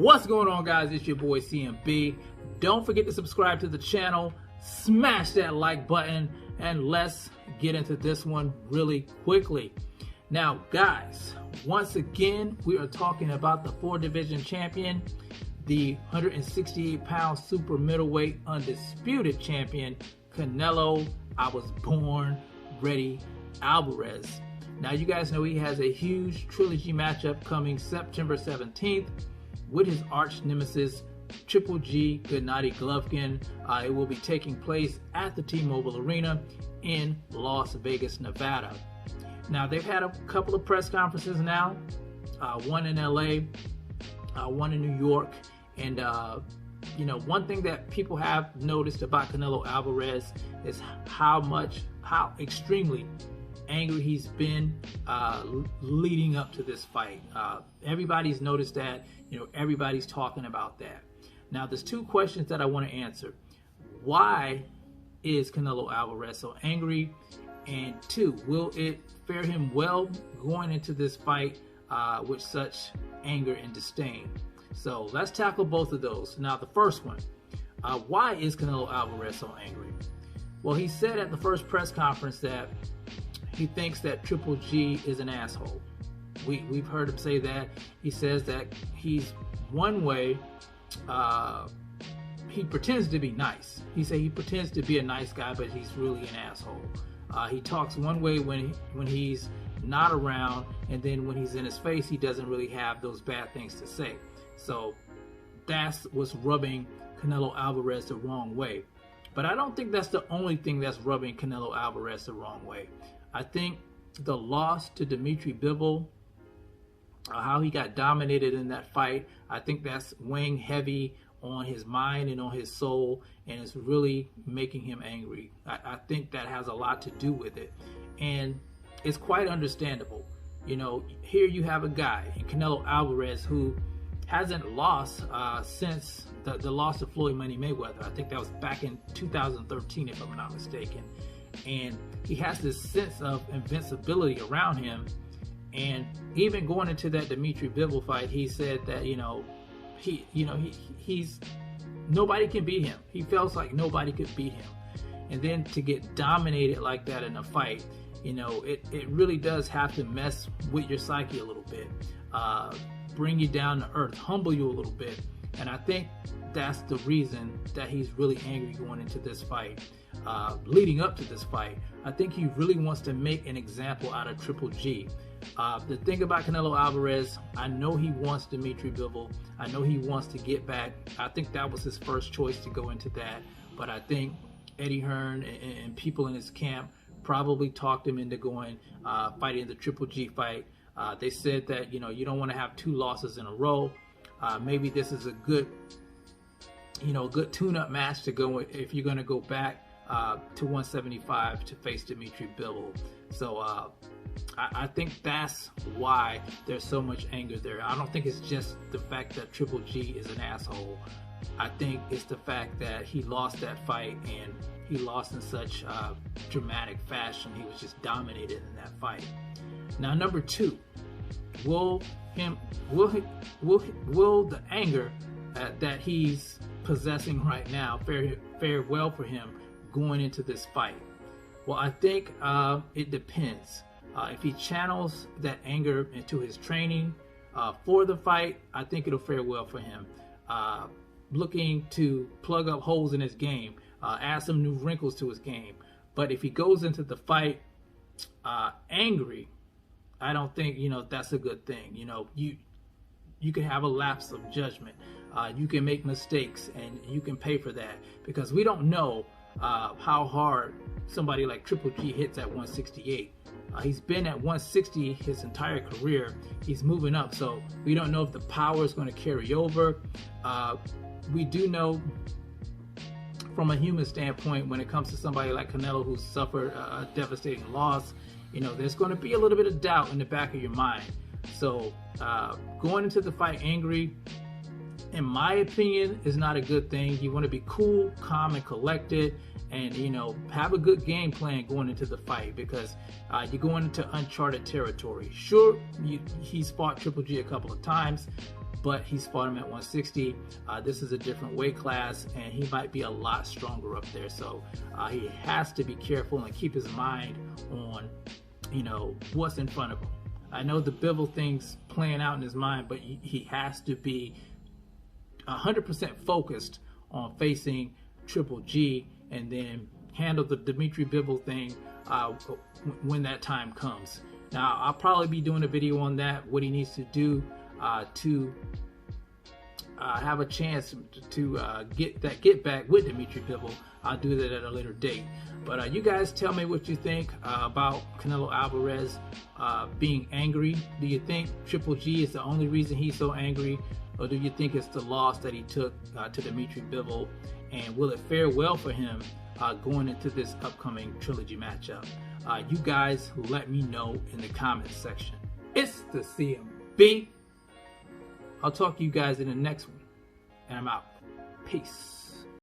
What's going on, guys? It's your boy CMB. Don't forget to subscribe to the channel, smash that like button, and let's get into this one really quickly. Now, guys, once again, we are talking about the 4-division champion, the 168-pound super middleweight undisputed champion, Canelo I was born ready Alvarez. Now, you guys know he has a huge trilogy matchup coming September 17th with his arch nemesis, Triple G Gennady Golovkin. It will be taking place at the T-Mobile Arena in Las Vegas, Nevada. Now, they've had a couple of press conferences now, one in LA, one in New York, and you know, one thing that people have noticed about Canelo Alvarez is how extremely angry he's been leading up to this fight. Everybody's noticed that, you know, everybody's talking about that. Now, there's two questions that I want to answer. Why is Canelo Alvarez so angry? And two, will it fare him well going into this fight with such anger and disdain? So let's tackle both of those. Now, the first one, why is Canelo Alvarez so angry? Well, he said at the first press conference that he thinks that Triple G is an asshole. We've heard him say that. He says that he's one way, he pretends to be nice. He said he pretends to be a nice guy, but he's really an asshole. He talks one way when he's not around, and then when he's in his face, he doesn't really have those bad things to say. So that's what's rubbing Canelo Alvarez the wrong way. But I don't think that's the only thing that's rubbing Canelo Alvarez the wrong way. I think the loss to Dimitri Bivol, how he got dominated in that fight, I think that's weighing heavy on his mind and on his soul, and it's really making him angry. I think that has a lot to do with it, and it's quite understandable. You know, here you have a guy in Canelo Alvarez who hasn't lost since the loss of Floyd Money Mayweather. I think that was back in 2013, if I'm not mistaken. And he has this sense of invincibility around him. And even going into that Dimitri Bivol fight, he said that, he's nobody can beat him. He feels like nobody could beat him. And then to get dominated like that in a fight, you know, it really does have to mess with your psyche a little bit, bring you down to earth, humble you a little bit. And I think that's the reason that he's really angry going into this fight. Leading up to this fight, I think he really wants to make an example out of Triple G. The thing about Canelo Alvarez, I know he wants Dimitri Bivol. I know he wants to get back. I think that was his first choice to go into that. But I think Eddie Hearn and people in his camp probably talked him into going fighting the Triple G fight. They said that, you know, you don't want to have 2 losses in a row. Maybe this is a good, good tune-up match to go if you're going to go back to 175 to face Dimitri Bivol. So I think that's why there's so much anger there. I don't think it's just the fact that Triple G is an asshole. I think it's the fact that he lost that fight, and he lost in such dramatic fashion. He was just dominated in that fight. Now, number 2, will the anger that he's possessing right now fare well for him going into this fight? Well, I think it depends. If he channels that anger into his training for the fight, I think it'll fare well for him. Looking to plug up holes in his game, add some new wrinkles to his game. But if he goes into the fight angry, I don't think, that's a good thing. You can have a lapse of judgment. You can make mistakes, and you can pay for that, because we don't know how hard somebody like Triple G hits at 168. He's been at 160 his entire career. He's moving up, so we don't know if the power is going to carry over. We do know from a human standpoint, when it comes to somebody like Canelo who's suffered a devastating loss, there's going to be a little bit of doubt in the back of your mind. So going into the fight angry, in my opinion, is not a good thing. You want to be cool, calm, and collected, and have a good game plan going into the fight, because you're going into uncharted territory. Sure, he's fought Triple G a couple of times, but he's fought him at 160. This is a different weight class, and he might be a lot stronger up there. So he has to be careful and keep his mind on, what's in front of him. I know the Bivol thing's playing out in his mind, but he has to be 100% focused on facing Triple G, and then handle the Dimitri Bivol thing when that time comes. Now, I'll probably be doing a video on that, what he needs to do to have a chance to get back with Dimitri Bivol. I'll do that at a later date. But you guys tell me what you think about Canelo Alvarez being angry. Do you think Triple G is the only reason he's so angry? Or do you think it's the loss that he took to Dimitri Bivol? And will it fare well for him going into this upcoming trilogy matchup? You guys let me know in the comments section. It's the CMB. I'll talk to you guys in the next one. And I'm out. Peace.